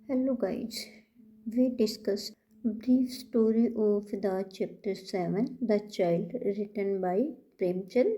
Hello guys, we discussed brief story of the chapter 7 The Child written by Premchand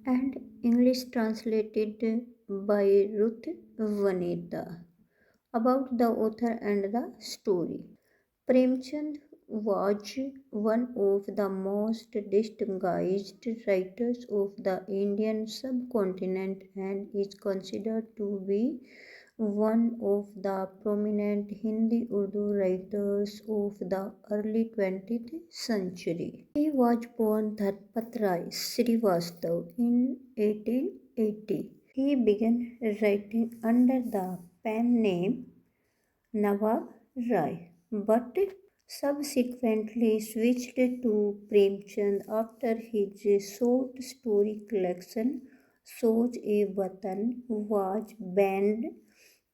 and English translated by Ruth Vanita. About the author and the story. Premchand was one of the most distinguished writers of the Indian subcontinent and is considered to be one of the prominent Hindi-Urdu writers of the early 20th century. He was born Dharpat Rai Srivastav in 1880. He began writing under the pen name Nawab Rai, but subsequently switched to Premchand after his short story collection Sooj-e-Watan was banned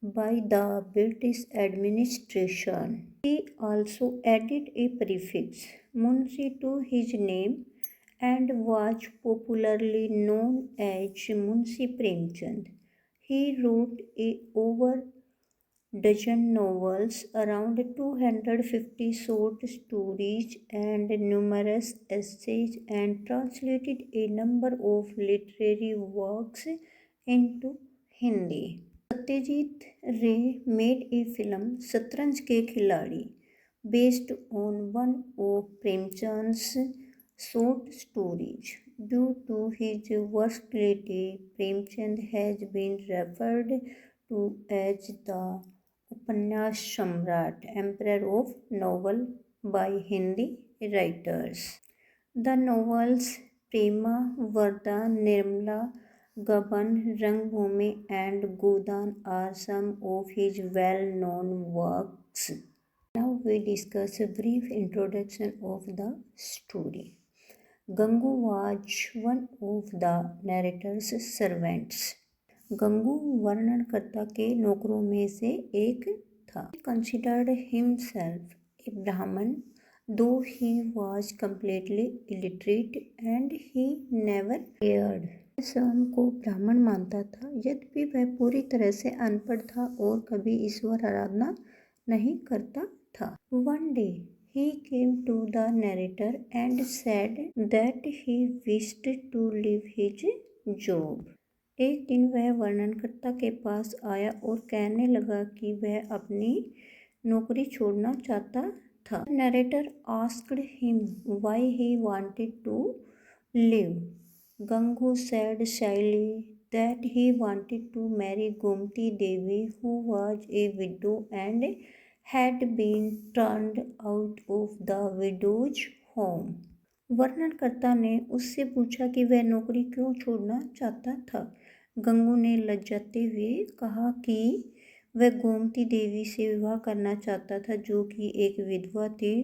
by the British administration. He also added a prefix Munshi to his name and was popularly known as Munshi Premchand. He wrote over dozen novels, around 250 short stories, and numerous essays, and translated a number of literary works into Hindi. Satyajit Ray made a film, Shatranj Ke Khiladi, based on one of Premchand's short stories. Due to his versatility, Premchand has been referred to as the Upanyas Samrat, Emperor of Novel by Hindi writers. The novels Prema, Vardhan, Nirmala, Gaban, Rangbhumi, and Godan are some of his well-known works. Now we discuss a brief introduction of the story. Gangu was one of the narrator's servants. Gangu वर्णनकर्ता के नौकरों में से एक था. He considered himself a Brahman, though he was completely illiterate and he never cared. वह स्वयं को ब्राह्मण मानता था, यद्यपि वह पूरी तरह से अनपढ़ था और कभी ईश्वर आराधना नहीं करता था. One day he came to the narrator and said that he wished to leave his job. एक दिन वह वर्णनकर्ता के पास आया और कहने लगा कि वह अपनी नौकरी छोड़ना चाहता था. Narrator asked him why he wanted to leave. Gangu said shyly that he wanted to marry Gomti Devi, who was a widow and had been turned out of the widow's home. वर्णनकर्ता ने उससे पूछा कि वह नौकरी क्यों छोड़ना चाहता था. गंगू ने लज्जाते हुए कहा कि वह गोमती देवी से विवाह करना चाहता था, जो कि एक विधवा थी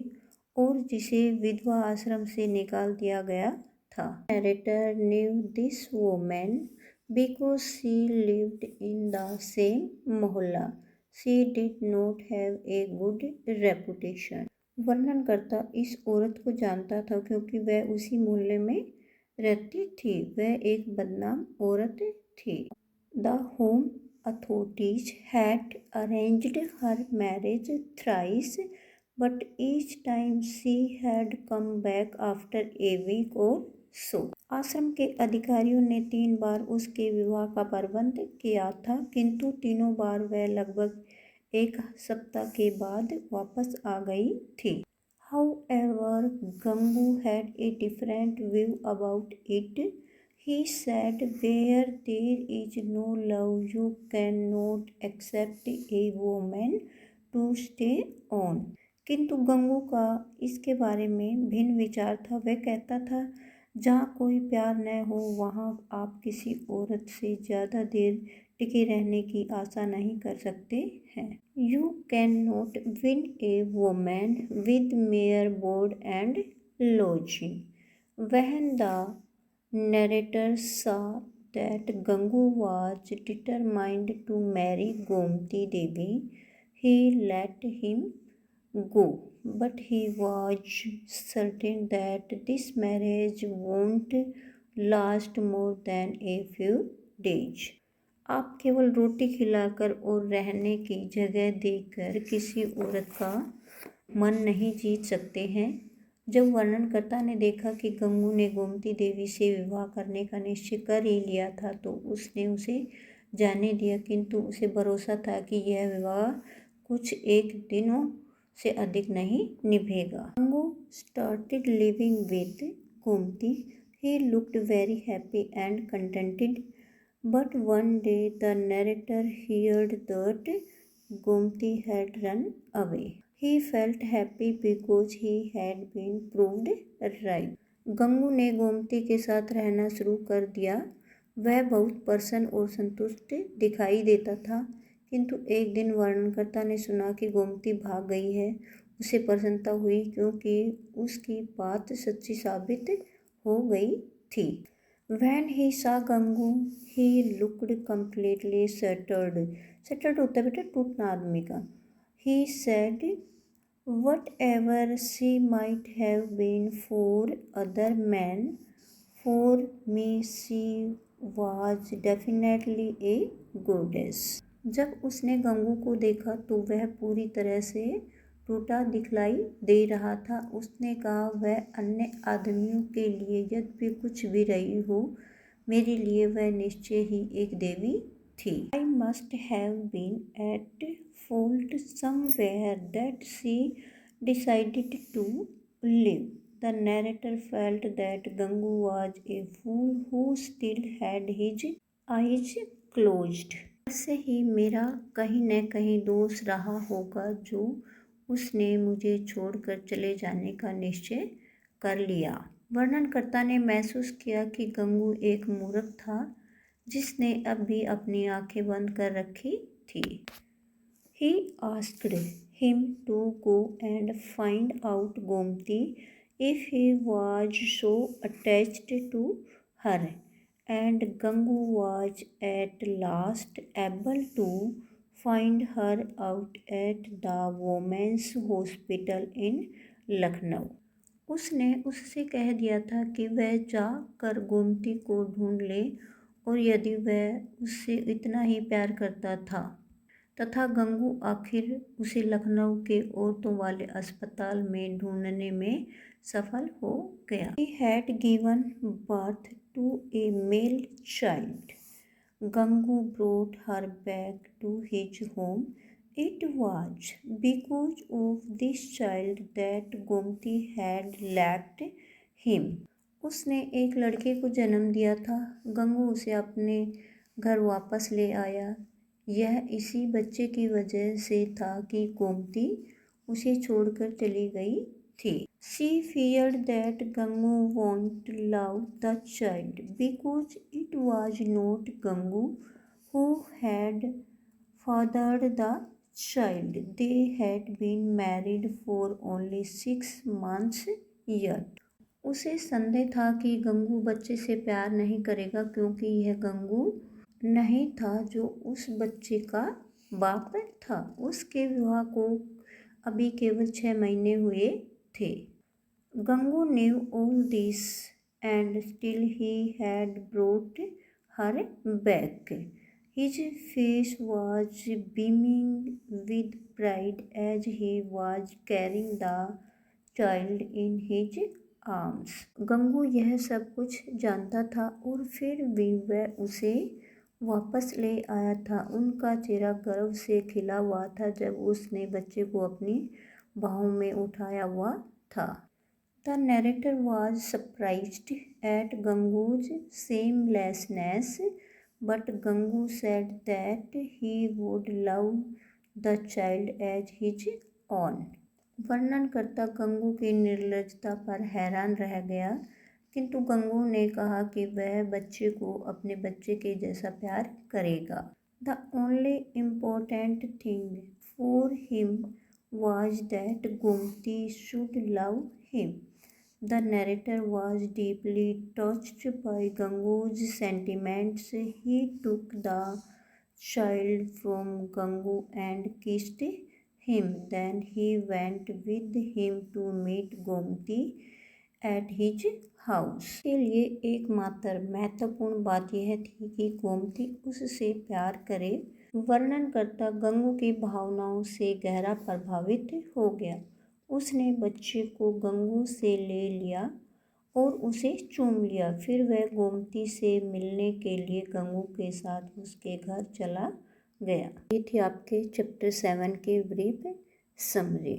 और जिसे विधवा आश्रम से निकाल दिया गया था. Narrator knew this woman because she lived in the same mohalla. She did not have a good reputation. वर्णनकर्ता इस औरत को जानता था क्योंकि वह उसी मोहल्ले में रहती थी. वह एक बदनाम औरत थी. The home authorities had arranged her marriage thrice, but each time she had come back after a week or so. आश्रम के अधिकारियों ने 3 बार उसके विवाह का प्रबंध किया था, किंतु तीनों बार वह लगभग 1 सप्ताह के बाद वापस आ गई थी. However, Gangu had a different view about it. He said, where there is no love, you cannot accept a woman to stay on. किंतु गंगू का इसके बारे में भिन्न विचार था. वह कहता था, जहाँ कोई प्यार न हो वहाँ आप किसी औरत से ज़्यादा देर टिके रहने की आशा नहीं कर सकते हैं. You cannot win a woman with mere board and lodging. When the narrator saw that Gangu was determined to marry Gomti Devi, he let him go, but he was certain that this marriage won't last more than a few days. आप केवल रोटी खिलाकर और रहने की जगह देकर किसी औरत का मन नहीं जीत सकते हैं। जब वर्णनकर्ता ने देखा कि गंगू ने गोमती देवी से विवाह करने का निश्चय कर ही लिया था तो उसने उसे जाने दिया, किंतु उसे भरोसा था कि यह विवाह कुछ एक दिनों से अधिक नहीं निभेगा। Gangu started living with Gomti. He looked very happy and contented. But one day the narrator heard that Gomti had run away. He felt happy because he had been proved right. Gangu ने गोमती के साथ रहना शुरू कर दिया। वह बहुत प्रसन्न और संतुष्ट दिखाई देता था, किंतु एक दिन वर्णनकर्ता ने सुना कि गोमती भाग गई है। उसे प्रसन्नता हुई क्योंकि उसकी बात सच्ची साबित हो गई थी। When he saw Gangu, he looked completely shattered. Shattered होता है बेटा टूटना आदमी का। He said, whatever she might have been for other men, for me she was definitely a goddess. जब उसने गंगू को देखा तो वह पूरी तरह से टूटा दिखलाई दे रहा था। उसने कहा, वह अन्य आदमियों के लिए यद्यपि कुछ भी रही हो, मेरे लिए वह निश्चय ही एक देवी थी। I must have been at fault somewhere that she decided to live. The narrator felt that Gangu was a fool who still had his eyes closed. ऐसे ही मेरा कहीं न कहीं दोष रहा होगा जो उसने मुझे छोड़कर चले जाने का निश्चय कर लिया। वर्णनकर्ता ने महसूस किया कि गंगू एक मूर्ख था जिसने अब भी अपनी आंखें बंद कर रखी थी। He asked him to go and find out Gomti if he was so attached to her, and Gangu was at last able to find her out at the women's hospital in Lucknow. उसने उससे कह दिया था कि वह जा कर गोमती को ढूंढ ले, और यदि वह उससे इतना ही प्यार करता था तथा गंगू आखिर उसे लखनऊ के औरतों वाले अस्पताल में ढूंढने में सफल हो गया। He had given birth to a male child. Gangu brought her back to his home. It was because of this child that Gomti had left him. उसने एक लड़के को जन्म दिया था। गंगू उसे अपने घर वापस ले आया। यह इसी बच्चे की वजह से था कि गोमती उसे छोड़कर चली गई थी। She feared that Gangu won't love the child because it was not Gangu who had fathered the child. They had been married for only 6 months yet. उसे संदेह था कि गंगू बच्चे से प्यार नहीं करेगा क्योंकि यह गंगू नहीं था जो उस बच्चे का बाप था। उसके विवाह को अभी केवल 6 महीने हुए थे। Gangu knew all this and still he had brought her back. His face was beaming with pride as he was carrying the child in his arms. Gangu यह सब कुछ जानता था और फिर भी वह उसे वापस ले आया था। उनका चेहरा गर्व से खिला हुआ था जब उसने बच्चे को अपनी बाहों में उठाया हुआ था। The narrator was surprised at Gangu's shamelessness, but Gangu said that he would love the child as his own. वर्णनकर्ता Gangu की निर्लजता पर हैरान रह गया, किंतु गंगू ने कहा कि वह बच्चे को अपने बच्चे के जैसा प्यार करेगा। The only important thing for him was that Gomti should love him. The narrator was deeply touched by Gangu's sentiments. He took the child from Gangu and kissed him. Then he went with him to meet Gomti at his house. के लिए एकमात्र महत्वपूर्ण बात यह थी कि गोमती उससे प्यार करे। वर्णनकर्ता गंगू की भावनाओं से गहरा प्रभावित हो गया। उसने बच्चे को गंगू से ले लिया और उसे चूम लिया। फिर वह गोमती से मिलने के लिए गंगू के साथ उसके घर चला गया। ये थी आपके चैप्टर 7 की ब्रीफ समरी।